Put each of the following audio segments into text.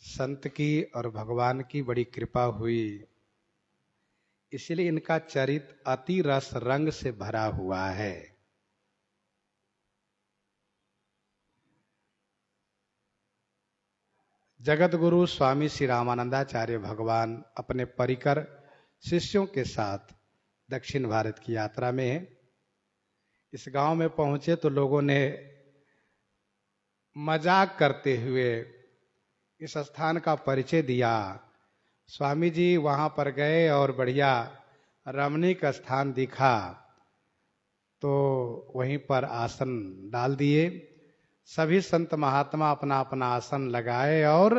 संत की और भगवान की बड़ी कृपा हुई, इसलिए इनका चरित्र अति रस रंग से भरा हुआ है। जगत गुरु स्वामी श्री रामानंदाचार्य भगवान अपने परिकर शिष्यों के साथ दक्षिण भारत की यात्रा में हैं। इस गांव में पहुंचे तो लोगों ने मजाक करते हुए इस स्थान का परिचय दिया। स्वामी जी वहां पर गए और बढ़िया रमणीक स्थान दिखा तो वहीं पर आसन डाल दिए। सभी संत महात्मा अपना अपना आसन लगाए और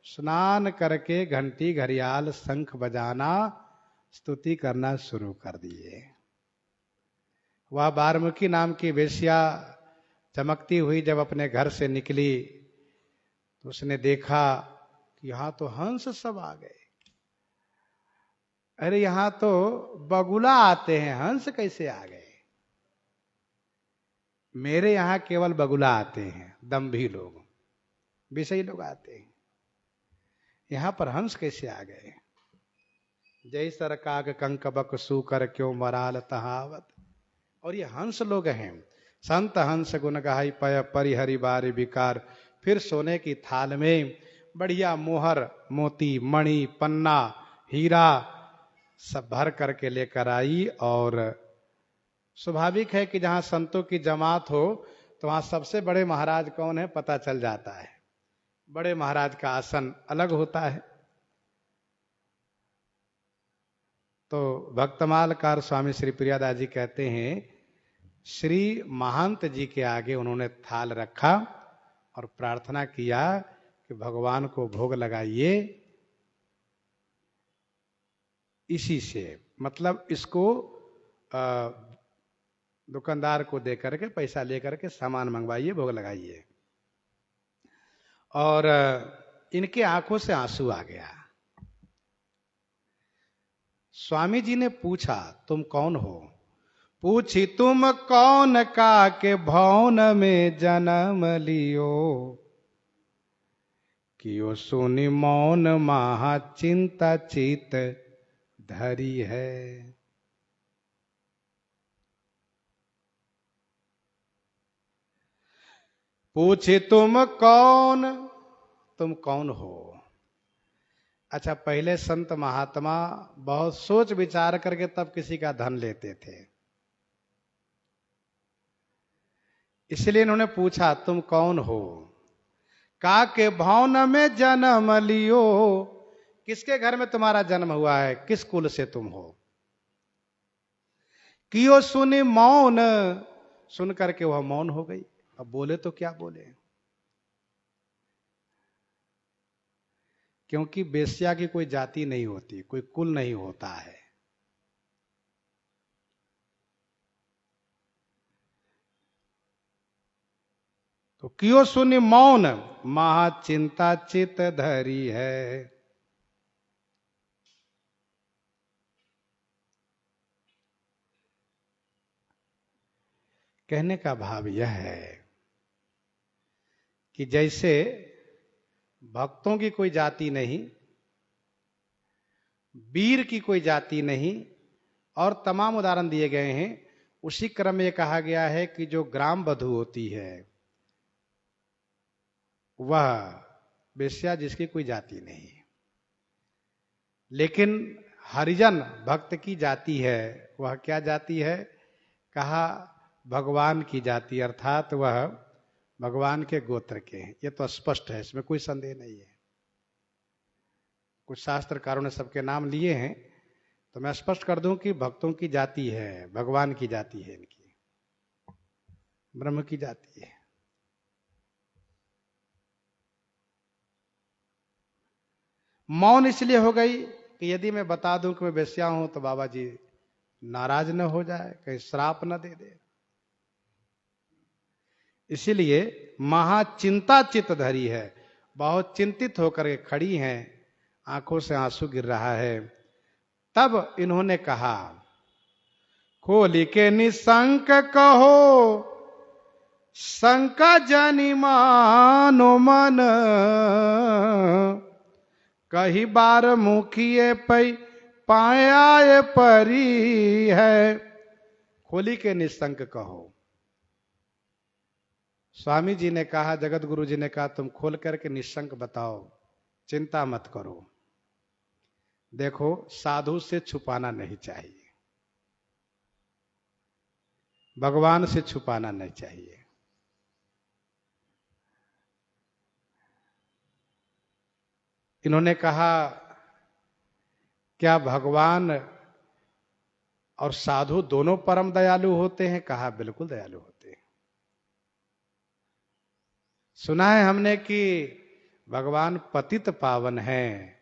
स्नान करके घंटी घड़ियाल शंख बजाना स्तुति करना शुरू कर दिए। वह बारमुखी नाम की वेश्या चमकती हुई जब अपने घर से निकली तो उसने देखा कि यहां तो हंस सब आ गए। अरे यहां तो बगुला आते हैं, हंस कैसे आ गए? मेरे यहां केवल बगुला आते हैं, दम्भी लोग, विषयी लोग आते हैं, यहां पर हंस कैसे आ गए? जय सर काग कंकबक सूकर क्यों मराल तहावत। और ये हंस लोग हैं। संत हंस गुण गाई पय परिहरि बार विकार। फिर सोने की थाल में बढ़िया मोहर मोती मणि पन्ना हीरा सब भर करके लेकर आई। और स्वाभाविक है कि जहां संतों की जमात हो तो वहां सबसे बड़े महाराज कौन है पता चल जाता है। बड़े महाराज का आसन अलग होता है। तो भक्तमालकार स्वामी श्री प्रियादास जी कहते हैं, श्री महंत जी के आगे उन्होंने थाल रखा और प्रार्थना किया कि भगवान को भोग लगाइए। इसी से मतलब इसको दुकानदार को दे करके पैसा लेकर के सामान मंगवाइए, भोग लगाइए। और इनके आंखों से आंसू आ गया। स्वामी जी ने पूछा, तुम कौन हो? पूछी तुम कौन का के भवन में जन्म लियो, कियो सुनि मौन महा चिंता चित धरी है। पूछे तुम कौन हो? अच्छा, पहले संत महात्मा बहुत सोच विचार करके तब किसी का धन लेते थे, इसलिए इन्होंने पूछा तुम कौन हो? का के भवन में जन्म लियो, किसके घर में तुम्हारा जन्म हुआ है, किस कुल से तुम हो? कियो सुनी मौन, सुन करके वह मौन हो गई। अब बोले तो क्या बोले, क्योंकि वेश्या की कोई जाति नहीं होती, कोई कुल नहीं होता है। तो कियो सुनि मौन महा चिंता चित धरी है। कहने का भाव यह है कि जैसे भक्तों की कोई जाति नहीं, वीर की कोई जाति नहीं, और तमाम उदाहरण दिए गए हैं, उसी क्रम में कहा गया है कि जो ग्राम वधू होती है वह वेश्या जिसकी कोई जाति नहीं। लेकिन हरिजन भक्त की जाति है, वह क्या जाति है? कहा भगवान की जाति, अर्थात वह भगवान के गोत्र के हैं। ये तो स्पष्ट है, इसमें कोई संदेह नहीं है। कुछ शास्त्रकारों ने सबके नाम लिए हैं, तो मैं स्पष्ट कर दूं कि भक्तों की जाति है, भगवान की जाति है, इनकी ब्रह्म की जाति है। मौन इसलिए हो गई कि यदि मैं बता दूं कि मैं वेश्या हूं तो बाबा जी नाराज न हो जाए, कहीं श्राप न दे दे। इसीलिए महाचिंता चित धरी है, बहुत चिंतित होकर के खड़ी हैं, आंखों से आंसू गिर रहा है। तब इन्होंने कहा, खोली के निशंक कहो शंका जनि मानो मन, कही बार मुखिए पै पाया परी है। खोली के निशंक कहो। स्वामी जी ने कहा, जगत गुरु जी ने कहा, तुम खोल करके निशंक बताओ, चिंता मत करो। देखो, साधु से छुपाना नहीं चाहिए, भगवान से छुपाना नहीं चाहिए। इन्होंने कहा, क्या भगवान और साधु दोनों परम दयालु होते हैं? कहा, बिल्कुल दयालु होते हैं। सुना है हमने कि भगवान पतित पावन हैं,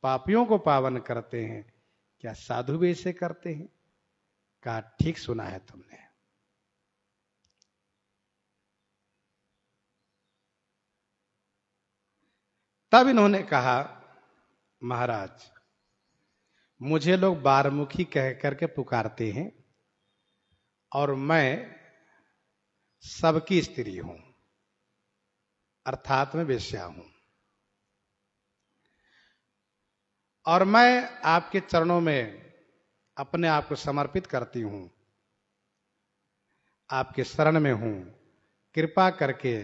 पापियों को पावन करते हैं। क्या साधु भी ऐसे करते हैं? कहा, ठीक सुना है तुमने। तब इन्होंने कहा, महाराज, मुझे लोग बारमुखी कह करके पुकारते हैं और मैं सबकी स्त्री हूं, अर्थात मैं वेश्या हूं, और मैं आपके चरणों में अपने आप को समर्पित करती हूं, आपके शरण में हूं, कृपा करके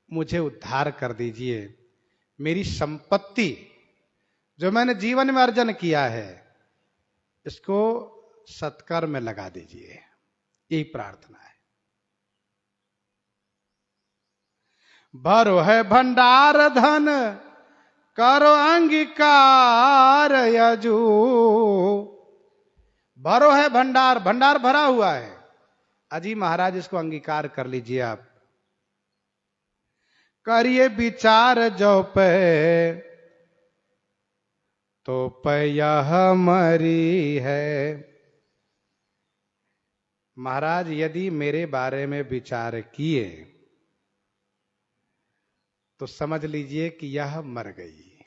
मुझे उद्धार कर दीजिए। मेरी संपत्ति जो मैंने जीवन में अर्जन किया है, इसको सत्कर्म में लगा दीजिए, यही प्रार्थना है। भरो है भंडार धन, करो अंगीकार यजू। भरो है भंडार, भंडार भरा हुआ है। अजी महाराज, इसको अंगीकार कर लीजिए आप। करिए विचार जो पे तो यह मरी है। महाराज, यदि मेरे बारे में विचार किए तो समझ लीजिए कि यह मर गई,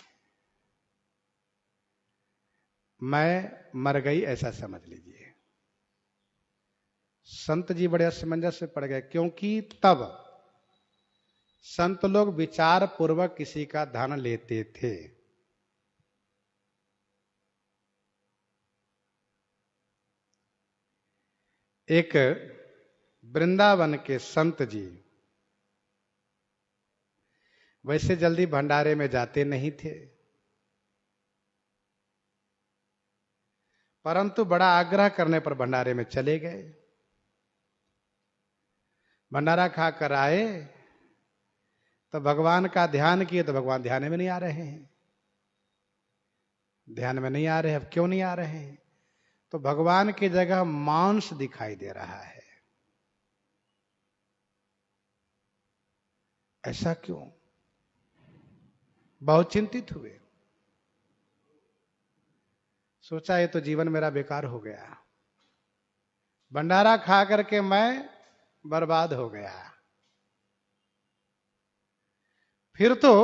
मैं मर गई, ऐसा समझ लीजिए। संत जी बड़े असमंजस में पड़ गए, क्योंकि तब संत लोग विचार पूर्वक किसी का धन लेते थे। एक वृंदावन के संत जी वैसे जल्दी भंडारे में जाते नहीं थे, परंतु बड़ा आग्रह करने पर भंडारे में चले गए। भंडारा खाकर आए तो भगवान का ध्यान किए तो भगवान ध्यान में नहीं आ रहे हैं। ध्यान में नहीं आ रहे, अब क्यों नहीं आ रहे हैं? तो भगवान की जगह मांस दिखाई दे रहा है। ऐसा क्यों? बहुत चिंतित हुए, सोचा ये तो जीवन मेरा बेकार हो गया, भंडारा खा करके मैं बर्बाद हो गया। फिर तो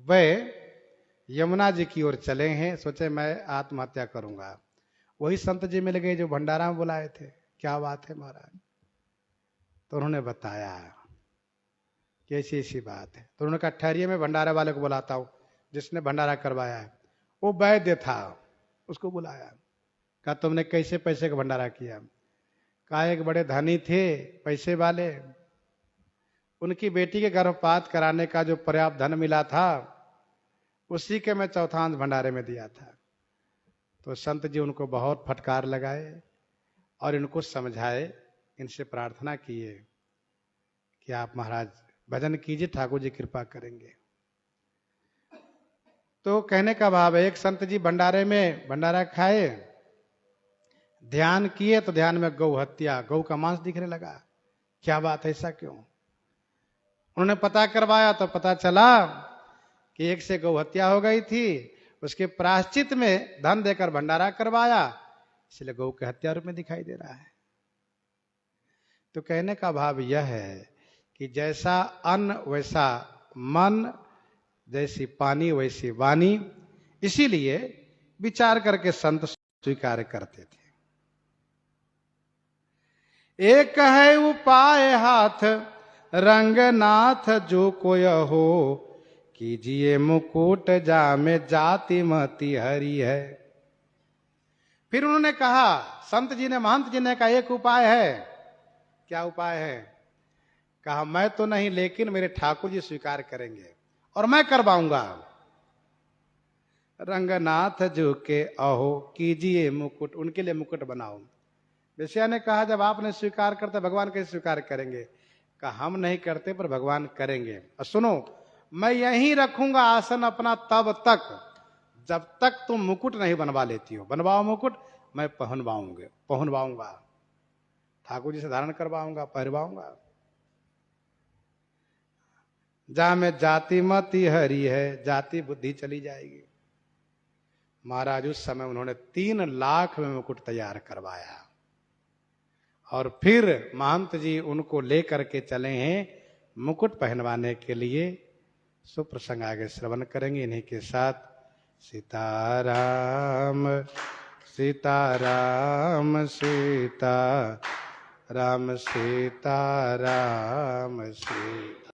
वे यमुना जी की ओर चले हैं, सोचे मैं आत्महत्या करूंगा। वही संत जी मिल गए जो भंडारा में बुलाए थे। क्या बात है महाराज? तो उन्होंने बताया कि ऐसी ऐसी बात है। तो उन्होंने कहा, ठहरिए, मैं भंडारा वाले को बुलाता हूं, जिसने भंडारा करवाया है। वो वैद्य था, उसको बुलाया। कहा, तुमने कैसे पैसे का भंडारा किया? कहा, एक बड़े धनी थे, पैसे वाले, उनकी बेटी के गर्भपात कराने का जो पर्याप्त धन मिला था, उसी के मैं चौथांश भंडारे में दिया था। तो संत जी उनको बहुत फटकार लगाए और इनको समझाए, इनसे प्रार्थना किए कि आप महाराज भजन कीजिए, ठाकुर जी कृपा करेंगे। तो कहने का भाव है, एक संत जी भंडारे में भंडारा खाए, ध्यान किए तो ध्यान में गौ हत्या, गौ का मांस दिखने लगा। क्या बात है, ऐसा क्यों? उन्होंने पता करवाया तो पता चला कि एक से गौ हत्या हो गई थी, उसके प्रायश्चित में धन देकर भंडारा करवाया, इसलिए गौ की हत्या रूप में दिखाई दे रहा है। तो कहने का भाव यह है कि जैसा अन्न वैसा मन, जैसी पानी वैसी वाणी, इसीलिए विचार करके संत स्वीकार करते थे। एक है उपाय हाथ रंगनाथ जो कोय हो, कीजिए मुकुट जामे जाति मति हरि है। फिर उन्होंने कहा, संत जी ने, महंत जी ने कहा, एक उपाय है। क्या उपाय है? कहा, मैं तो नहीं लेकिन मेरे ठाकुर जी स्वीकार करेंगे और मैं करवाऊंगा। रंगनाथ जो के अहो, कीजिए मुकुट, उनके लिए मुकुट बनाओ। विषया ने कहा, जब आपने स्वीकार करते भगवान कैसे स्वीकार करेंगे? कहा, हम नहीं करते पर भगवान करेंगे। और सुनो, मैं यहीं रखूंगा आसन अपना तब तक जब तक तुम मुकुट नहीं बनवा लेती हो। बनवाओ मुकुट, मैं पहनवाऊंगा, ठाकुर जी से धारण करवाऊंगा, पहनवाऊंगा। जहां में जाति मति हरि है, जाति बुद्धि चली जाएगी। महाराज उस समय उन्होंने 3 लाख में मुकुट तैयार करवाया और फिर महंत जी उनको लेकर के चले हैं मुकुट पहनवाने के लिए। सुप्रसंग आगे श्रवण करेंगे इन्हीं के साथ। सीताराम सीताराम सीता राम सीताराम सीता।